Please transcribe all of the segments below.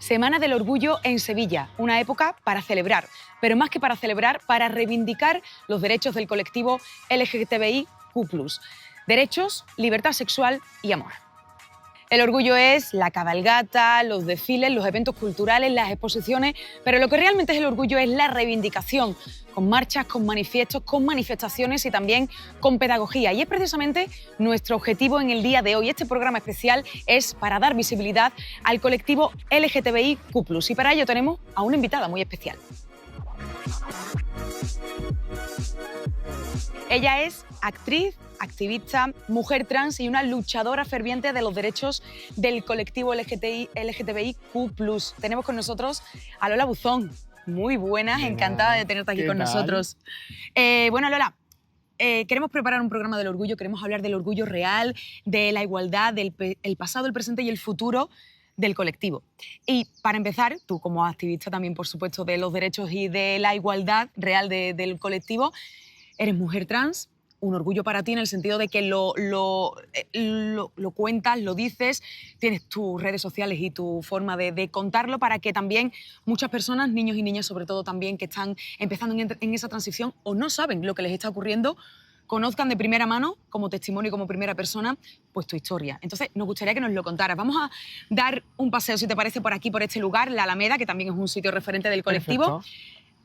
Semana del Orgullo en Sevilla, una época para celebrar, pero más que para celebrar, para reivindicar los derechos del colectivo LGTBIQ+. Derechos, libertad sexual y amor. El orgullo es la cabalgata, los desfiles, los eventos culturales, las exposiciones, pero lo que realmente es el orgullo es la reivindicación, con marchas, con manifiestos, con manifestaciones y también con pedagogía. Y es precisamente nuestro objetivo en el día de hoy. Este programa especial es para dar visibilidad al colectivo LGTBIQ+. Y para ello tenemos a una invitada muy especial. Ella es actriz, activista, mujer trans y una luchadora ferviente de los derechos del colectivo LGTBIQ+. Tenemos con nosotros a Lola Buzón. Muy buenas, encantada de tenerte aquí con nosotros. Bueno, Lola, queremos preparar un programa del orgullo, queremos hablar del orgullo real, de la igualdad, del pasado, el presente y el futuro del colectivo. Y para empezar, tú como activista también, por supuesto, de los derechos y de la igualdad real del colectivo, eres mujer trans, un orgullo para ti en el sentido de que lo cuentas, lo dices, tienes tus redes sociales y tu forma de contarlo para que también muchas personas, niños y niñas sobre todo también, que están empezando en esa transición o no saben lo que les está ocurriendo, conozcan de primera mano, como testimonio y como primera persona, pues tu historia. Entonces, nos gustaría que nos lo contaras. Vamos a dar un paseo, si te parece, por aquí, por este lugar, la Alameda, que también es un sitio referente del colectivo. Perfecto.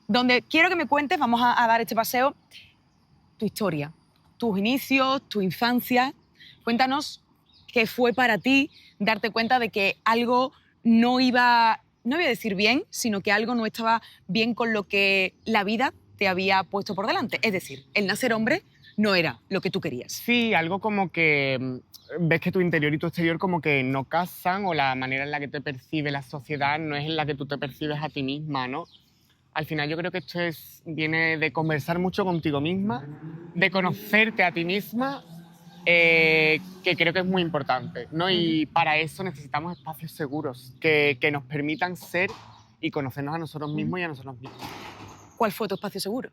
Donde quiero que me cuentes, vamos a dar este paseo, tu historia, tus inicios, tu infancia. Cuéntanos qué fue para ti darte cuenta de que algo no iba, no voy a decir bien, sino que algo no estaba bien con lo que la vida te había puesto por delante. Es decir, el nacer hombre no era lo que tú querías. Sí, algo como que ves que tu interior y tu exterior como que no casan, o la manera en la que te percibe la sociedad no es en la que tú te percibes a ti misma, ¿no? Al final yo creo que esto viene de conversar mucho contigo misma, de conocerte a ti misma, que creo que es muy importante, ¿no? Y para eso necesitamos espacios seguros que nos permitan ser y conocernos a nosotros mismos y a nosotros mismos. ¿Cuál fue tu espacio seguro?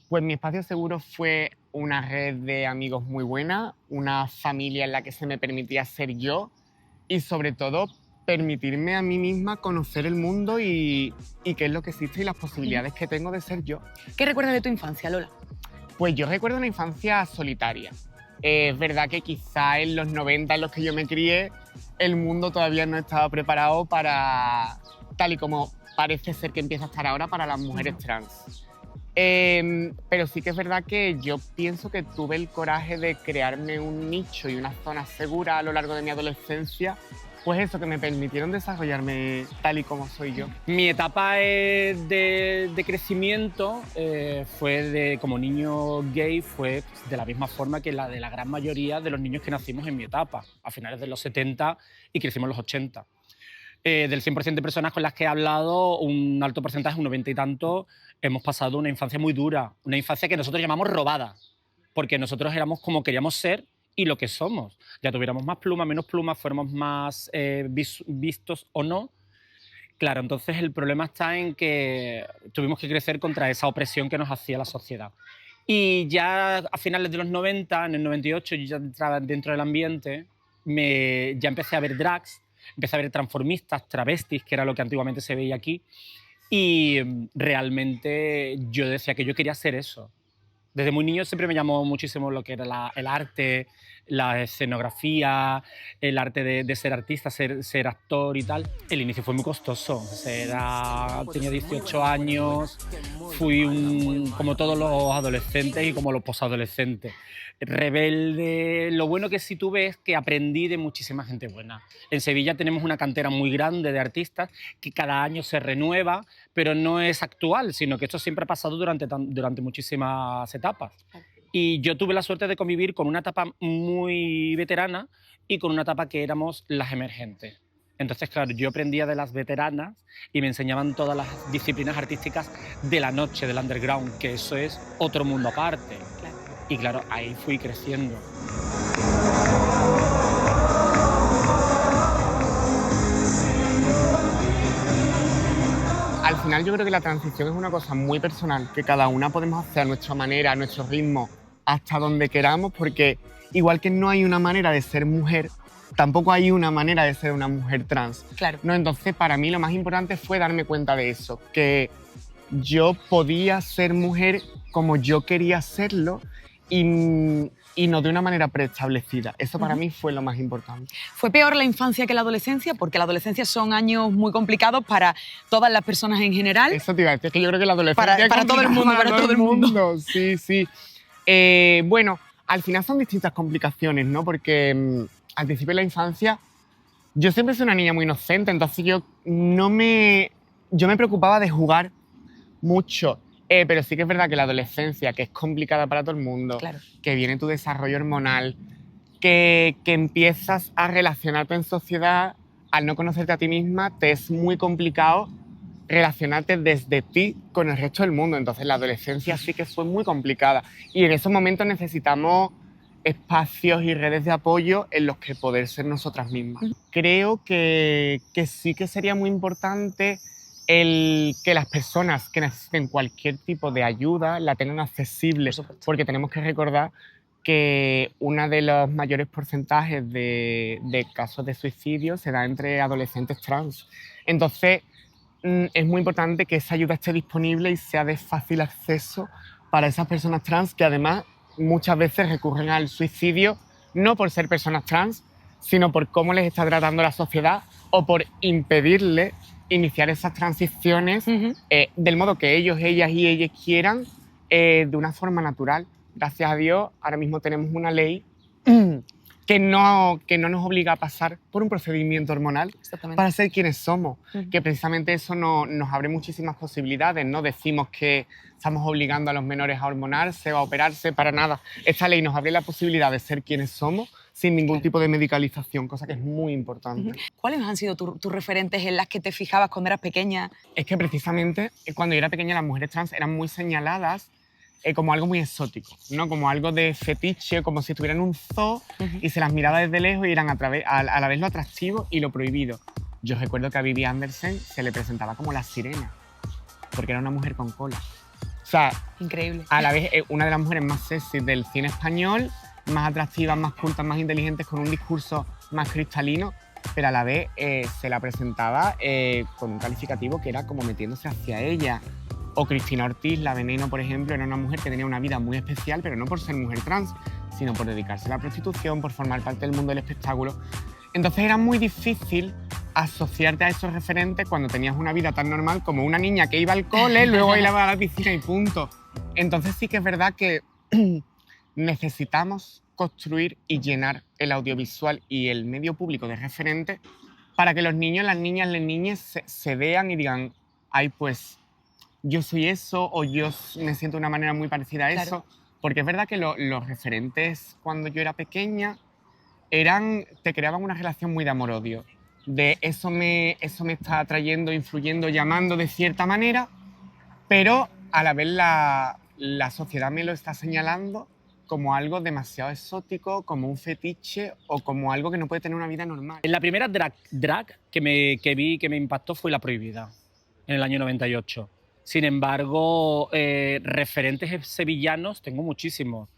Pues mi espacio seguro fue una red de amigos muy buena, una familia en la que se me permitía ser yo y sobre todo permitirme a mí misma conocer el mundo y qué es lo que existe y las posibilidades que tengo de ser yo. ¿Qué recuerdas de tu infancia, Lola? Pues yo recuerdo una infancia solitaria. Es verdad que quizá en los 90 en los que yo me crié, el mundo todavía no estaba preparado para, tal y como parece ser que empieza a estar ahora, para las mujeres trans. Pero sí que es verdad que yo pienso que tuve el coraje de crearme un nicho y una zona segura a lo largo de mi adolescencia, pues eso, que me permitieron desarrollarme tal y como soy yo. Mi etapa de crecimiento fue como niño gay, fue de la misma forma que la de la gran mayoría de los niños que nacimos en mi etapa, a finales de los 70 y crecimos en los 80. Del 100% de personas con las que he hablado, un alto porcentaje, un 90 y tanto, hemos pasado una infancia muy dura, una infancia que nosotros llamamos robada, porque nosotros éramos como queríamos ser y lo que somos. Ya tuviéramos más plumas, menos plumas, fuéramos más vistos o no. Claro, entonces el problema está en que tuvimos que crecer contra esa opresión que nos hacía la sociedad. Y ya a finales de los 90, en el 98, yo ya entraba dentro del ambiente, ya empecé a ver drags, empecé a ver transformistas, travestis, que era lo que antiguamente se veía aquí, y realmente yo decía que yo quería ser eso. Desde muy niño siempre me llamó muchísimo lo que era el arte, la escenografía, el arte de ser artista, ser actor y tal. El inicio fue muy costoso. Tenía 18 años, fui como todos los adolescentes y como los posadolescentes. Rebelde. Lo bueno que sí tuve es que aprendí de muchísima gente buena. En Sevilla tenemos una cantera muy grande de artistas que cada año se renueva, pero no es actual, sino que esto siempre ha pasado durante muchísimas etapas. Y yo tuve la suerte de convivir con una etapa muy veterana y con una etapa que éramos las emergentes. Entonces, claro, yo aprendía de las veteranas y me enseñaban todas las disciplinas artísticas de la noche, del underground, que eso es otro mundo aparte. Y claro, ahí fui creciendo. Al final yo creo que la transición es una cosa muy personal, que cada una podemos hacer a nuestra manera, a nuestro ritmo, hasta donde queramos, porque igual que no hay una manera de ser mujer, tampoco hay una manera de ser una mujer trans. Claro. ¿No? Entonces, para mí lo más importante fue darme cuenta de eso, que yo podía ser mujer como yo quería serlo y no de una manera preestablecida. Eso para mí fue lo más importante. ¿Fue peor la infancia que la adolescencia? Porque la adolescencia son años muy complicados para todas las personas en general. Eso te iba a decir, que yo creo que la adolescencia es Para todo el mundo, complicada para todo el mundo. Sí, sí. Bueno, al final son distintas complicaciones, ¿no? Porque al principio de la infancia yo siempre soy una niña muy inocente, entonces yo me preocupaba de jugar mucho. Pero sí que es verdad que la adolescencia, que es complicada para todo el mundo, Claro. que viene tu desarrollo hormonal, que empiezas a relacionarte en sociedad, al no conocerte a ti misma, te es muy complicado relacionarte desde ti con el resto del mundo. Entonces la adolescencia sí que fue muy complicada. Y en esos momentos necesitamos espacios y redes de apoyo en los que poder ser nosotras mismas. Creo que sí que sería muy importante que las personas que necesiten cualquier tipo de ayuda la tengan accesible, Por supuesto. porque tenemos que recordar que uno de los mayores porcentajes de casos de suicidio se da entre adolescentes trans. Entonces, es muy importante que esa ayuda esté disponible y sea de fácil acceso para esas personas trans que además muchas veces recurren al suicidio no por ser personas trans, sino por cómo les está tratando la sociedad o por impedirles iniciar esas transiciones del modo que ellos, ellas y ellas quieran, de una forma natural. Gracias a Dios, ahora mismo tenemos una ley que no nos obliga a pasar por un procedimiento hormonal para ser quienes somos, que precisamente eso nos abre muchísimas posibilidades. No decimos que estamos obligando a los menores a hormonarse o a operarse, para nada. Esta ley nos abre la posibilidad de ser quienes somos sin ningún tipo de medicalización, cosa que es muy importante. ¿Cuáles han sido tus referentes en las que te fijabas cuando eras pequeña? Es que precisamente cuando yo era pequeña las mujeres trans eran muy señaladas como algo muy exótico, ¿no? Como algo de fetiche, como si estuvieran en un zoo y se las miraba desde lejos y eran a la vez lo atractivo y lo prohibido. Yo recuerdo que a Vivi Anderson se le presentaba como la sirena, porque era una mujer con cola. O sea, increíble. A la vez una de las mujeres más sexy del cine español, más atractivas, más cultas, más inteligentes, con un discurso más cristalino, pero a la vez se la presentaba con un calificativo que era como metiéndose hacia ella. O Cristina Ortiz, la Veneno, por ejemplo, era una mujer que tenía una vida muy especial, pero no por ser mujer trans, sino por dedicarse a la prostitución, por formar parte del mundo del espectáculo. Entonces era muy difícil asociarte a esos referentes cuando tenías una vida tan normal como una niña que iba al cole, luego iba a la piscina y punto. Entonces sí que es verdad que necesitamos construir y llenar el audiovisual y el medio público de referentes para que los niños, las niñas, las niñas se vean y digan, ay, pues yo soy eso, o yo me siento de una manera muy parecida a eso. Claro. Porque es verdad que los referentes cuando yo era pequeña te creaban una relación muy de amor-odio. De eso me está atrayendo, influyendo, llamando de cierta manera, pero a la vez la sociedad me lo está señalando como algo demasiado exótico, como un fetiche o como algo que no puede tener una vida normal. La primera drag que vi que me impactó fue La Prohibida, en el año 98. Sin embargo, referentes sevillanos tengo muchísimos.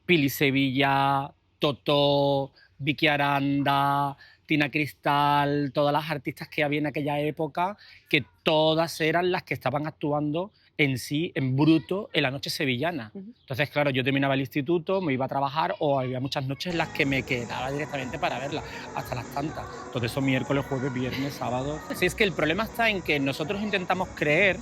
Pili Sevilla, Totó, Vicky Aranda, Tina Cristal, todas las artistas que había en aquella época, que todas eran las que estaban actuando en sí, en bruto, en la noche sevillana. Entonces, claro, yo terminaba el instituto, me iba a trabajar o había muchas noches en las que me quedaba directamente para verla, hasta las tantas. Entonces, son miércoles, jueves, viernes, sábado. Sí, es que el problema está en que nosotros intentamos creer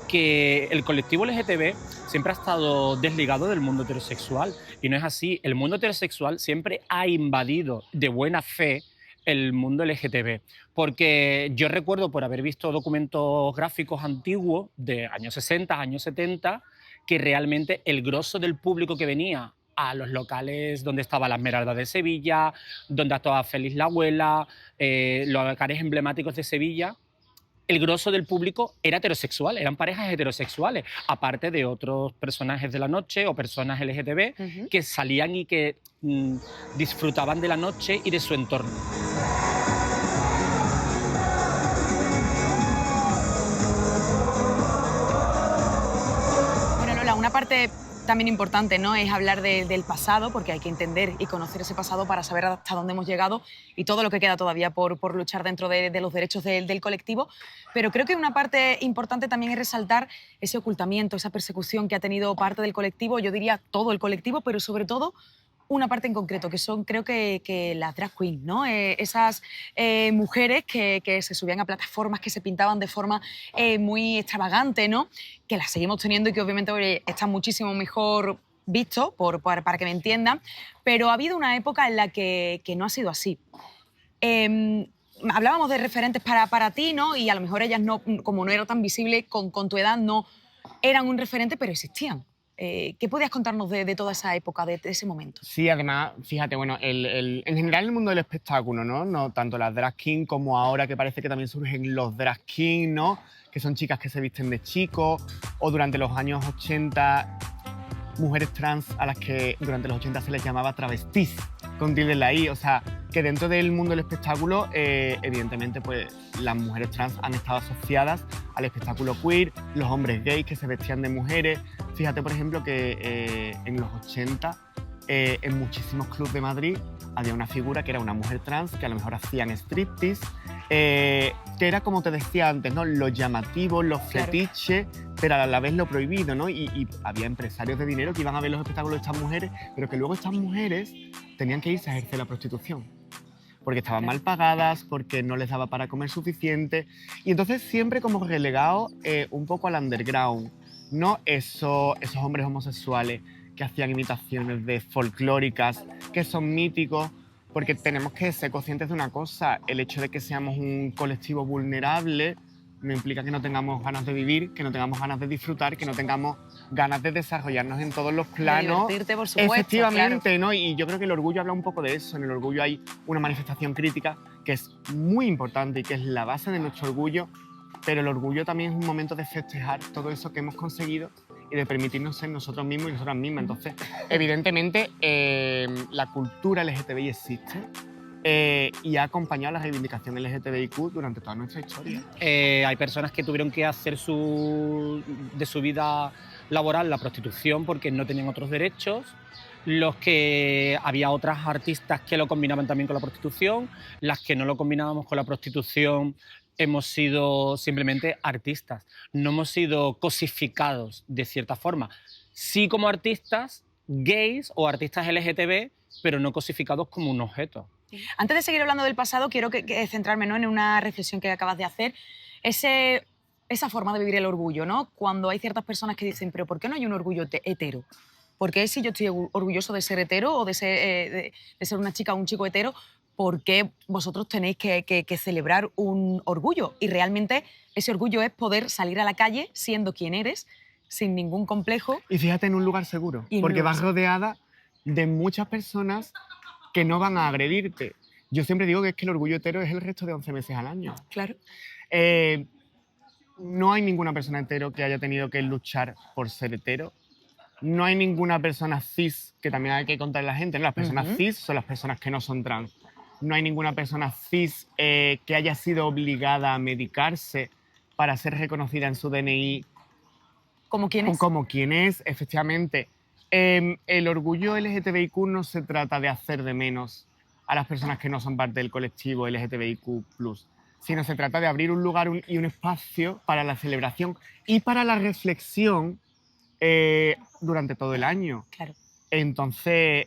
que el colectivo LGTB siempre ha estado desligado del mundo heterosexual y no es así. El mundo heterosexual siempre ha invadido de buena fe el mundo LGTB, porque yo recuerdo por haber visto documentos gráficos antiguos de años 60, años 70, que realmente el grosso del público que venía a los locales donde estaba la Esmeralda de Sevilla, donde actuaba Félix la Abuela, los locales emblemáticos de Sevilla, el grosso del público era heterosexual, eran parejas heterosexuales, aparte de otros personajes de la noche o personas LGTB que salían y que disfrutaban de la noche y de su entorno. Bueno, Lola, una parte también importante, ¿no? Es hablar del pasado, porque hay que entender y conocer ese pasado para saber hasta dónde hemos llegado y todo lo que queda todavía por luchar dentro de los derechos del colectivo. Pero creo que una parte importante también es resaltar ese ocultamiento, esa persecución que ha tenido parte del colectivo, yo diría todo el colectivo, pero sobre todo una parte en concreto, que son, creo que las drag queens, ¿no? Esas mujeres que se subían a plataformas, que se pintaban de forma muy extravagante, ¿no? Que las seguimos teniendo y que obviamente hoy están muchísimo mejor visto, para que me entiendan, pero ha habido una época en la que no ha sido así. Hablábamos de referentes para ti, ¿no? Y a lo mejor ellas, no, como no era tan visible con tu edad, no eran un referente, pero existían. ¿Qué podías contarnos de toda esa época, de ese momento? Sí, además, fíjate, bueno, en general el mundo del espectáculo, ¿no? No tanto las drag king como ahora que parece que también surgen los drag king, ¿no? Que son chicas que se visten de chicos, o durante los años 80 mujeres trans a las que durante los 80 se les llamaba travestis, con tilde en la i. O sea, que dentro del mundo del espectáculo, evidentemente, pues las mujeres trans han estado asociadas al espectáculo queer, los hombres gays que se vestían de mujeres. Fíjate, por ejemplo, que en los 80, en muchísimos clubs de Madrid, había una figura que era una mujer trans que a lo mejor hacían striptease, que era, como te decía antes, ¿no? Lo llamativo, lo fetiche, pero a la vez lo prohibido, ¿no? Y había empresarios de dinero que iban a ver los espectáculos de estas mujeres, pero que luego estas mujeres tenían que irse a ejercer la prostitución, porque estaban mal pagadas, porque no les daba para comer suficiente, y entonces siempre como relegado un poco al underground, ¿no? Esos hombres homosexuales que hacían imitaciones de folclóricas, que son míticos, porque tenemos que ser conscientes de una cosa: el hecho de que seamos un colectivo vulnerable no implica que no tengamos ganas de vivir, que no tengamos ganas de disfrutar, que no tengamos ganas de desarrollarnos en todos los planos. De divertirte, por supuesto. Efectivamente, claro. ¿no? Y yo creo que el orgullo habla un poco de eso. En el orgullo hay una manifestación crítica que es muy importante y que es la base de nuestro orgullo, pero el orgullo también es un momento de festejar todo eso que hemos conseguido y de permitirnos ser nosotros mismos y nosotras mismas. Entonces, evidentemente, la cultura LGTBI existe y ha acompañado la reivindicación LGTBIQ durante toda nuestra historia. Hay personas que tuvieron que hacer de su vida laboral la prostitución porque no tenían otros derechos. Había otras artistas que lo combinaban también con la prostitución. Las que no lo combinábamos con la prostitución hemos sido simplemente artistas. No hemos sido cosificados de cierta forma. Sí, como artistas gays o artistas LGTB, pero no cosificados como un objeto. Antes de seguir hablando del pasado, quiero centrarme, ¿no?, en una reflexión que acabas de hacer. Esa forma de vivir el orgullo, ¿no? Cuando hay ciertas personas que dicen, pero ¿por qué no hay un orgullo hetero? ¿Por qué, si yo estoy orgulloso de ser hetero o de ser una chica o un chico hetero, por qué vosotros tenéis que celebrar un orgullo? Y realmente ese orgullo es poder salir a la calle siendo quien eres, sin ningún complejo. Y fíjate, en un lugar seguro, porque vas rodeada de muchas personas que no van a agredirte. Yo siempre digo que es que el orgullo hetero es el resto de 11 meses al año. Claro. No hay ninguna persona hetero que haya tenido que luchar por ser hetero. No hay ninguna persona cis, que también hay que contarle a la gente, ¿no? Las personas cis son las personas que no son trans. No hay ninguna persona cis que haya sido obligada a medicarse para ser reconocida en su DNI. ¿Como quién es? Como quien es, efectivamente. El orgullo LGTBIQ no se trata de hacer de menos a las personas que no son parte del colectivo LGTBIQ+, sino se trata de abrir un lugar y un espacio para la celebración y para la reflexión durante todo el año. Claro. Entonces,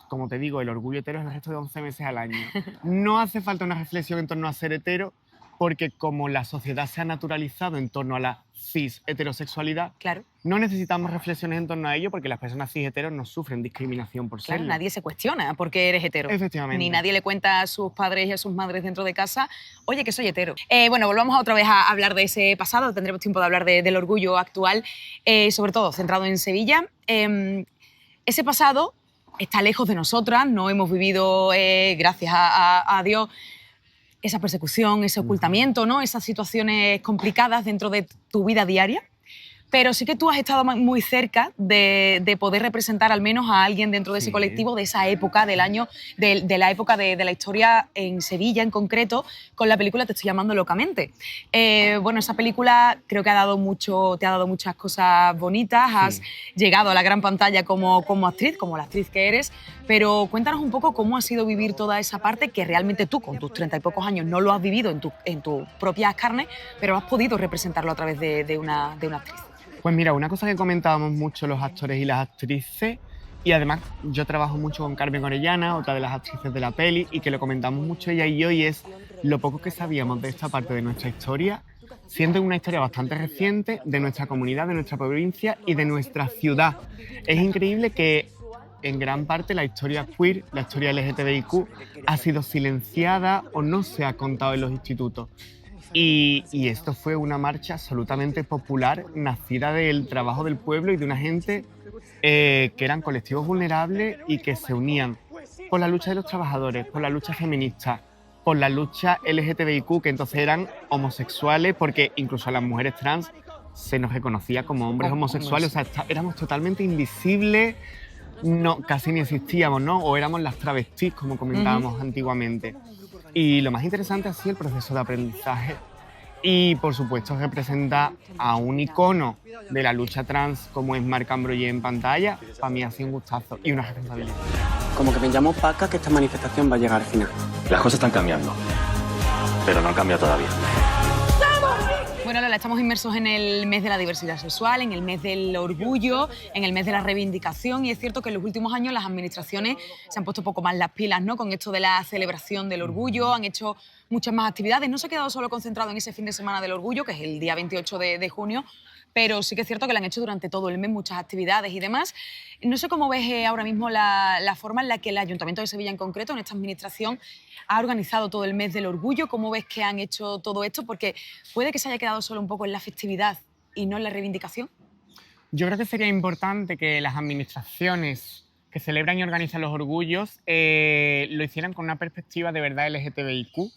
como te digo, el orgullo hetero es el resto de 11 meses al año. No hace falta una reflexión en torno a ser hetero, porque como la sociedad se ha naturalizado en torno a la cis heterosexualidad, claro, no necesitamos reflexiones en torno a ello, porque las personas cis heteros no sufren discriminación por claro, serlo. nadie se cuestiona por qué eres hetero. Efectivamente. Ni nadie le cuenta a sus padres y a sus madres dentro de casa, oye, que soy hetero. Bueno, volvamos otra vez a hablar de ese pasado, tendremos tiempo de hablar del orgullo actual, sobre todo centrado en Sevilla. Ese pasado está lejos de nosotras, no hemos vivido, gracias a Dios, esa persecución, ese ocultamiento, ¿no? Esas situaciones complicadas dentro de tu vida diaria. pero sí que tú has estado muy cerca de poder representar al menos a alguien dentro de ese colectivo de esa época del año, de la época de la historia en Sevilla en concreto, con la película Te estoy llamando locamente. Bueno, esa película creo que te ha dado muchas cosas bonitas, has llegado a la gran pantalla como actriz, como la actriz que eres, pero cuéntanos un poco cómo ha sido vivir toda esa parte que realmente tú, con tus 30 y pocos años, no lo has vivido en tus propias carnes, pero has podido representarlo a través de una actriz. Pues mira, una cosa que comentábamos mucho los actores y las actrices, y además yo trabajo mucho con Carmen Orellana, otra de las actrices de la peli, y que lo comentamos mucho ella y yo, y es lo poco que sabíamos de esta parte de nuestra historia, siendo una historia bastante reciente de nuestra comunidad, de nuestra provincia y de nuestra ciudad. Es increíble que en gran parte la historia queer, la historia LGTBIQ, ha sido silenciada o no se ha contado en los institutos. Y esto fue una marcha absolutamente popular, nacida del trabajo del pueblo y de una gente que eran colectivos vulnerables y que se unían por la lucha de los trabajadores, por la lucha feminista, por la lucha LGTBIQ, que entonces eran homosexuales, porque incluso a las mujeres trans se nos reconocía como hombres homosexuales, o sea, éramos totalmente invisibles, no, casi ni existíamos, ¿no? O éramos las travestis, como comentábamos antiguamente. Y lo más interesante ha sido el proceso de aprendizaje y, por supuesto, representa a un icono de la lucha trans como es Marc Ambroye en pantalla. Para mí ha sido un gustazo y una responsabilidad. Como que me llamo Paca que esta manifestación va a llegar al final. Las cosas están cambiando, pero no han cambiado todavía. Bueno, Lola, estamos inmersos en el mes de la diversidad sexual, en el mes del orgullo, en el mes de la reivindicación, y es cierto que en los últimos años las administraciones se han puesto un poco más las pilas, ¿no?, con esto de la celebración del orgullo, han hecho muchas más actividades, no se ha quedado solo concentrado en ese fin de semana del orgullo, que es el día 28 de junio, pero sí que es cierto que lo han hecho durante todo el mes, muchas actividades y demás. No sé cómo ves ahora mismo la forma en la que el Ayuntamiento de Sevilla en concreto, en esta administración, ha organizado todo el mes del orgullo. ¿Cómo ves que han hecho todo esto? Porque puede que se haya quedado solo un poco en la festividad y no en la reivindicación. Yo creo que sería importante que las administraciones que celebran y organizan los orgullos lo hicieran con una perspectiva de verdad LGTBIQ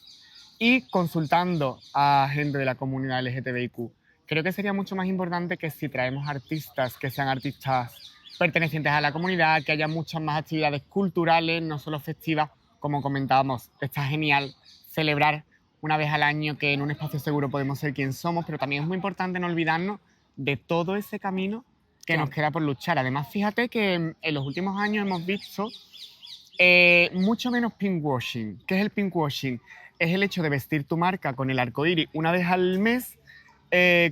y consultando a gente de la comunidad LGTBIQ. Creo que sería mucho más importante que si traemos artistas, que sean artistas pertenecientes a la comunidad, que haya muchas más actividades culturales, no solo festivas, como comentábamos. Está genial celebrar una vez al año que en un espacio seguro podemos ser quien somos, pero también es muy importante no olvidarnos de todo ese camino que nos queda por luchar. Además, fíjate que en los últimos años hemos visto mucho menos pinkwashing. ¿Qué es el pinkwashing? Es el hecho de vestir tu marca con el arcoíris una vez al mes,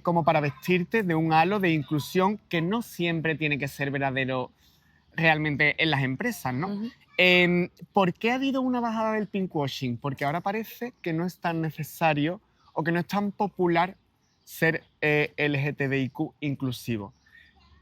como para vestirte de un halo de inclusión que no siempre tiene que ser verdadero realmente en las empresas, ¿no? ¿Por qué ha habido una bajada del pinkwashing? Porque ahora parece que no es tan necesario o que no es tan popular ser LGTBIQ inclusivo.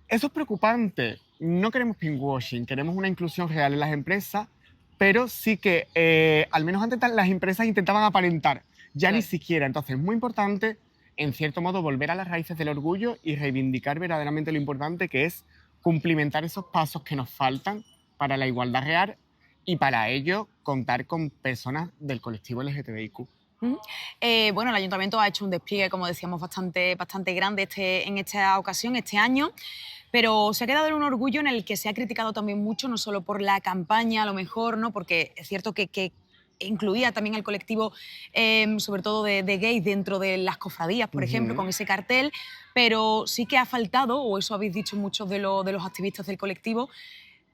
Eso es preocupante. No queremos pinkwashing, queremos una inclusión real en las empresas, pero sí que al menos antes las empresas intentaban aparentar, ya ni siquiera. Entonces es muy importante, en cierto modo, volver a las raíces del orgullo y reivindicar verdaderamente lo importante que es cumplimentar esos pasos que nos faltan para la igualdad real y para ello contar con personas del colectivo LGTBIQ. Bueno, el Ayuntamiento ha hecho un despliegue, como decíamos, bastante grande en esta ocasión, este año, pero se ha quedado en un orgullo en el que se ha criticado también mucho, no solo por la campaña, a lo mejor, ¿no?, porque es cierto que incluía también el colectivo, sobre todo de gays, dentro de las cofradías, por ejemplo, con ese cartel, pero sí que ha faltado, o eso habéis dicho muchos de los activistas del colectivo,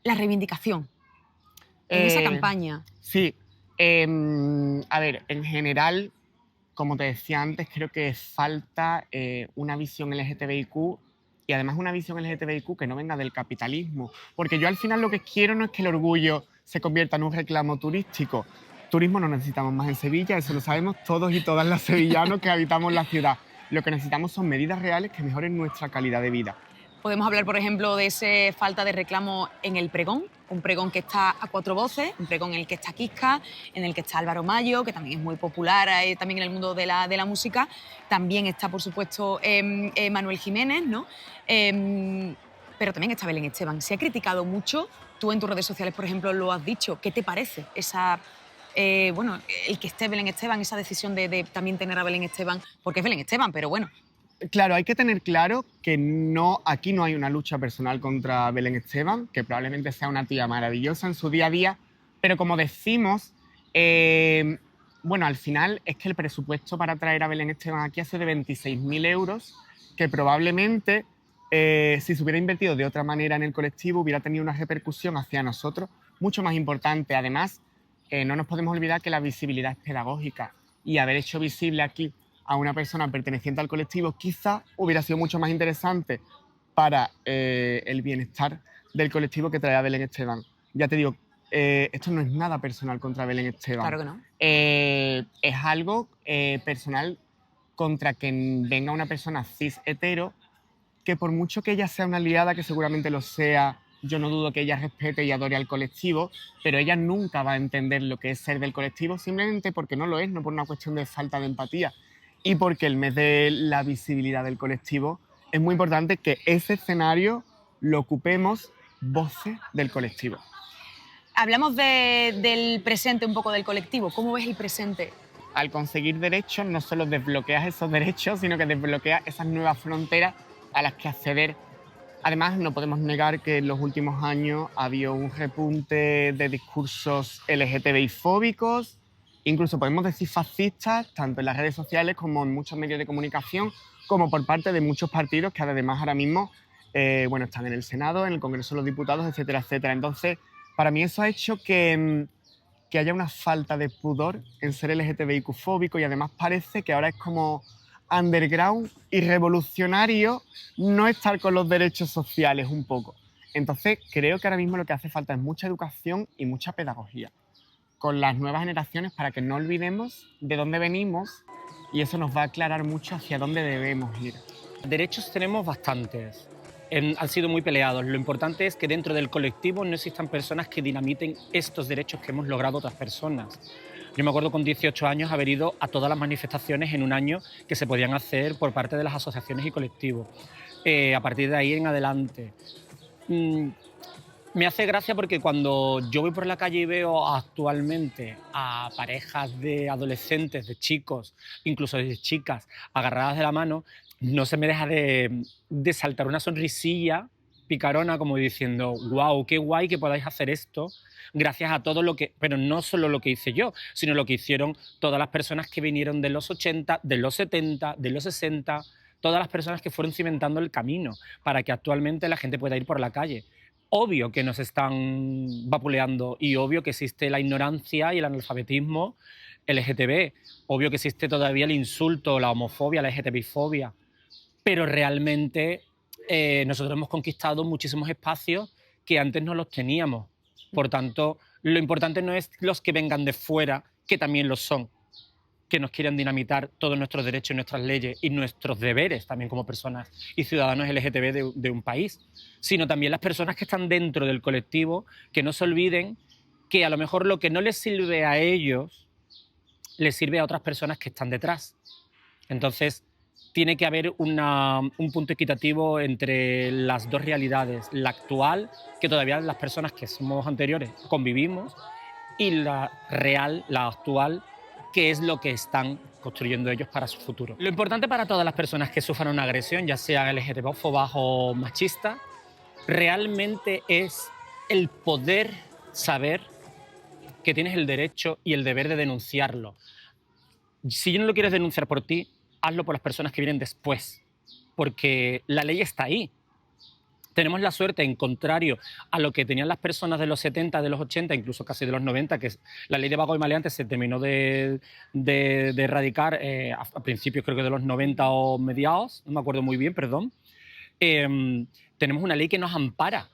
la reivindicación en esa campaña. Sí. A ver, en general, como te decía antes, creo que falta una visión LGTBIQ y además una visión LGTBIQ que no venga del capitalismo, porque yo al final lo que quiero no es que el orgullo se convierta en un reclamo turístico. Turismo no necesitamos más en Sevilla, eso lo sabemos todos y todas las sevillanos que habitamos la ciudad. Lo que necesitamos son medidas reales que mejoren nuestra calidad de vida. Podemos hablar, por ejemplo, de esa falta de reclamo en el pregón, un pregón que está a cuatro voces, un pregón en el que está Kiska, en el que está Álvaro Mayo, que también es muy popular también en el mundo de la música. También está, por supuesto, Manuel Jiménez, ¿no? Pero también está Belén Esteban. Se ha criticado mucho, tú en tus redes sociales, por ejemplo, lo has dicho. ¿Qué te parece esa... bueno, el que esté Belén Esteban, esa decisión de también tener a Belén Esteban, porque es Belén Esteban, pero bueno, Claro, hay que tener claro que aquí no hay una lucha personal contra Belén Esteban, que probablemente sea una tía maravillosa en su día a día, pero como decimos, bueno, al final es que el presupuesto para traer a Belén Esteban aquí ha sido de 26.000 euros, que probablemente si se hubiera invertido de otra manera en el colectivo hubiera tenido una repercusión hacia nosotros mucho más importante. Además, no nos podemos olvidar que la visibilidad es pedagógica y haber hecho visible aquí a una persona perteneciente al colectivo quizá hubiera sido mucho más interesante para el bienestar del colectivo que traer a Belén Esteban. Ya te digo, esto no es nada personal contra Belén Esteban. Claro que no. Es algo personal contra que venga una persona cis hetero, que por mucho que ella sea una aliada, que seguramente lo sea, yo no dudo que ella respete y adore al colectivo, pero ella nunca va a entender lo que es ser del colectivo simplemente porque no lo es, no por una cuestión de falta de empatía. Y porque el mes de la visibilidad del colectivo es muy importante que ese escenario lo ocupemos voces del colectivo. Hablamos del presente un poco del colectivo. ¿Cómo ves el presente? Al conseguir derechos no solo desbloqueas esos derechos, sino que desbloqueas esas nuevas fronteras a las que acceder. Además, no podemos negar que en los últimos años ha habido un repunte de discursos LGTBI-fóbicos, incluso podemos decir fascistas, tanto en las redes sociales como en muchos medios de comunicación, como por parte de muchos partidos que además ahora mismo bueno, están en el Senado, en el Congreso de los Diputados, etcétera, etcétera. Entonces, para mí eso ha hecho que haya una falta de pudor en ser LGTBIQ-fóbico y además parece que ahora es como underground y revolucionario no estar con los derechos sociales un poco. Entonces, creo que ahora mismo lo que hace falta es mucha educación y mucha pedagogía con las nuevas generaciones para que no olvidemos de dónde venimos y eso nos va a aclarar mucho hacia dónde debemos ir. Derechos tenemos bastantes. Han sido muy peleados. Lo importante es que dentro del colectivo no existan personas que dinamiten estos derechos que hemos logrado otras personas. Yo me acuerdo con 18 años haber ido a todas las manifestaciones en un año que se podían hacer por parte de las asociaciones y colectivos. A partir de ahí en adelante. Me hace gracia porque cuando yo voy por la calle y veo actualmente a parejas de adolescentes, de chicos, incluso de chicas, agarradas de la mano, no se me deja de saltar una sonrisilla picarona como diciendo, wow, qué guay que podáis hacer esto, gracias a todo lo que, pero no solo lo que hice yo, sino lo que hicieron todas las personas que vinieron de los 80, de los 70, de los 60, todas las personas que fueron cimentando el camino para que actualmente la gente pueda ir por la calle. Obvio que nos están vapuleando y obvio que existe la ignorancia y el analfabetismo LGTB, obvio que existe todavía el insulto, la homofobia, la LGTBI-fobia, pero realmente nosotros hemos conquistado muchísimos espacios que antes no los teníamos. Por tanto, lo importante no es los que vengan de fuera, que también lo son, que nos quieran dinamitar todos nuestros derechos, nuestras leyes y nuestros deberes también como personas y ciudadanos LGTB de un país, sino también las personas que están dentro del colectivo, que no se olviden que a lo mejor lo que no les sirve a ellos, les sirve a otras personas que están detrás. Entonces, tiene que haber un punto equitativo entre las dos realidades, la actual, que todavía las personas que somos anteriores convivimos, y la real, la actual, que es lo que están construyendo ellos para su futuro. Lo importante para todas las personas que sufran una agresión, ya sea LGTB-fóbica o machista, realmente es el poder saber que tienes el derecho y el deber de denunciarlo. Si no lo quieres denunciar por ti, hazlo por las personas que vienen después, porque la ley está ahí. Tenemos la suerte, en contrario a lo que tenían las personas de los 70, de los 80, incluso casi de los 90, que la ley de vagos y maleantes se terminó de erradicar a principios creo que de los 90 o mediados, no me acuerdo muy bien, perdón. Tenemos una ley que nos ampara,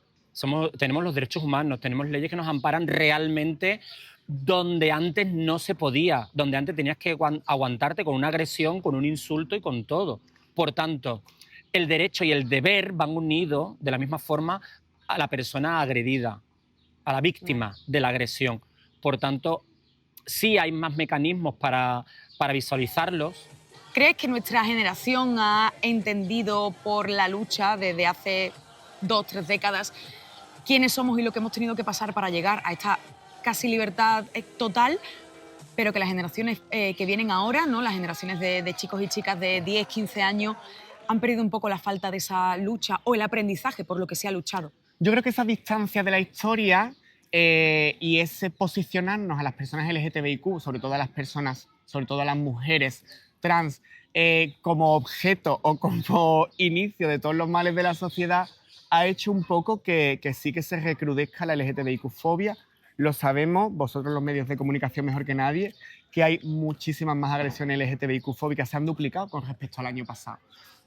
tenemos los derechos humanos, tenemos leyes que nos amparan realmente donde antes no se podía, donde antes tenías que aguantarte con una agresión, con un insulto y con todo. Por tanto, el derecho y el deber van unidos de la misma forma a la persona agredida, a la víctima de la agresión. Por tanto, sí hay más mecanismos para visualizarlos. ¿Crees que nuestra generación ha entendido por la lucha desde hace 2 o 3 décadas quiénes somos y lo que hemos tenido que pasar para llegar a esta casi libertad total, pero que las generaciones que vienen ahora, ¿no? Las generaciones de chicos y chicas de 10, 15 años, han perdido un poco la falta de esa lucha o el aprendizaje por lo que se ha luchado? Yo creo que esa distancia de la historia y ese posicionarnos a las personas LGTBIQ, sobre todo a las personas, sobre todo a las mujeres trans, como objeto o como inicio de todos los males de la sociedad, ha hecho un poco que sí que se recrudezca la LGTBIQ-fobia. Lo sabemos, vosotros los medios de comunicación mejor que nadie, que hay muchísimas más agresiones LGTBIQ-fóbicas, se han duplicado con respecto al año pasado,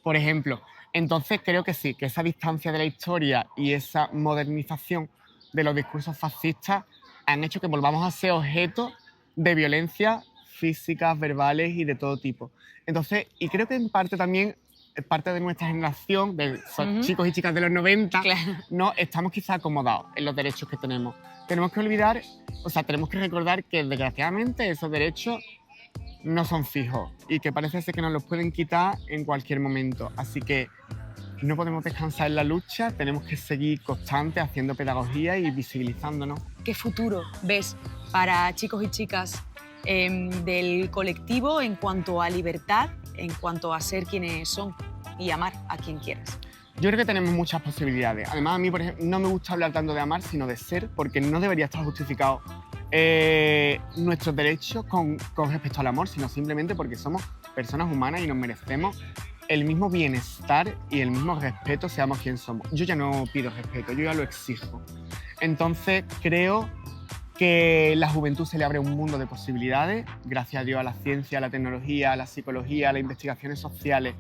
por ejemplo. Entonces creo que sí, que esa distancia de la historia y esa modernización de los discursos fascistas han hecho que volvamos a ser objeto de violencia físicas, verbales y de todo tipo. Entonces, y creo que en parte también, parte de nuestra generación, de esos chicos y chicas de los 90, Claro. no estamos quizá acomodados en los derechos que tenemos. Tenemos que olvidar, o sea, tenemos que recordar que desgraciadamente esos derechos no son fijos y que parece ser que nos los pueden quitar en cualquier momento. Así que no podemos descansar en la lucha, tenemos que seguir constantes haciendo pedagogía y visibilizándonos. ¿Qué futuro ves para chicos y chicas del colectivo en cuanto a libertad, en cuanto a ser quienes son y amar a quien quieras? Yo creo que tenemos muchas posibilidades. Además, a mí, por ejemplo, no me gusta hablar tanto de amar, sino de ser, porque no debería estar justificado nuestros derechos con respecto al amor, sino simplemente porque somos personas humanas y nos merecemos el mismo bienestar y el mismo respeto, seamos quien somos. Yo ya no pido respeto, yo ya lo exijo. Entonces, creo que la juventud se le abre un mundo de posibilidades, gracias a Dios, a la ciencia, a la tecnología, a la psicología, a las investigaciones sociales.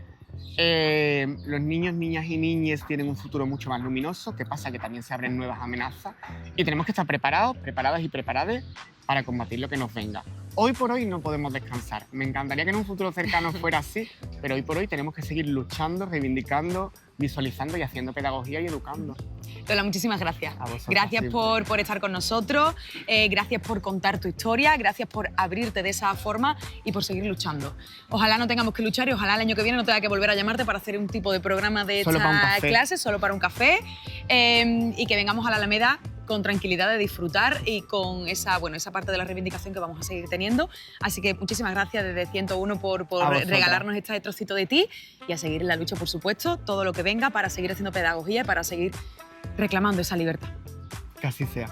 Los niños, niñas y niñas tienen un futuro mucho más luminoso. ¿Qué pasa? Que también se abren nuevas amenazas y tenemos que estar preparados, preparadas y preparadas para combatir lo que nos venga. Hoy por hoy no podemos descansar. Me encantaría que en un futuro cercano fuera así, pero hoy por hoy tenemos que seguir luchando, reivindicando, visualizando y haciendo pedagogía y educando. Lola, muchísimas gracias. A vosotras Gracias siempre. por estar con nosotros, gracias por contar tu historia, gracias por abrirte de esa forma y por seguir luchando. Ojalá no tengamos que luchar y ojalá el año que viene no tenga que volver a llamarte para hacer un tipo de programa de Solo para un esta café. clase, solo para un café, y que vengamos a la Alameda con tranquilidad de disfrutar y con esa parte de la reivindicación que vamos a seguir teniendo. Así que muchísimas gracias desde 101 por A vosotras. regalarnos este trocito de ti y a seguir en la lucha, por supuesto, todo lo que venga para seguir haciendo pedagogía y para seguir reclamando esa libertad. Que así sea.